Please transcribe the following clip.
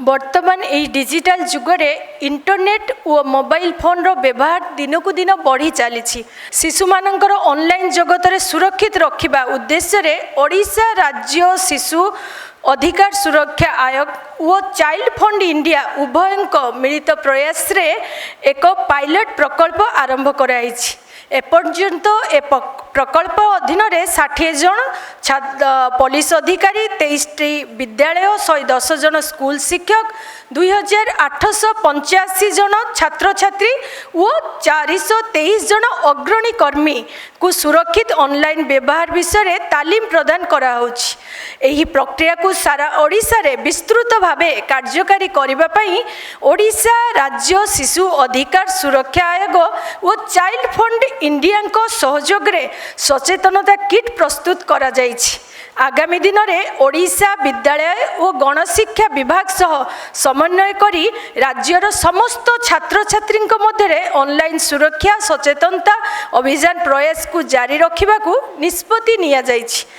वर्तमान यही digital जुगरे internet और मोबाइल फोन रो व्यवहार दिनकू दिन बढ़ी चली शिशु मानकर ऑनलाइन जगत रे सुरक्षित रखिबा उद्देश्य रे ओडिशा राज्य शिशु अधिकार सुरक्षा आयोग और चाइल्ड फंड इंडिया उभयंक मिलित प्रयास रे एक पायलट प्रकल्प आरंभ कराइछि। एपर्यंत ए प्रकल्प अधीन 60 जन पुलिस अधिकारी 23टी विद्यालय 110 जन स्कूल शिक्षक 2885 जन छात्र छात्री और 423 जन अग्रणी कर्मी को सुरक्षित ऑनलाइन व्यवहार विषय तालीम प्रदान करा होछि। एही प्रक्रिया को सारा ओडिशा रे विस्तृत भावे कार्यकारी करिबा पई ओडिशा राज्य शिशु अधिकार सुरक्षा आयोग और चाइल्ड फंड इंडिया को सहयोग रे सचेतनता किट प्रस्तुत करा जाइछि। आगामी दिन में ओडिशा विद्यालय और गणशिक्षा विभाग सह समन्वय करी राज्यर समस्त छात्र छात्री मध्य ऑनलाइन सुरक्षा सचेतनता अभियान प्रयास को जारी रखा निष्पत्ति निया जाइछि।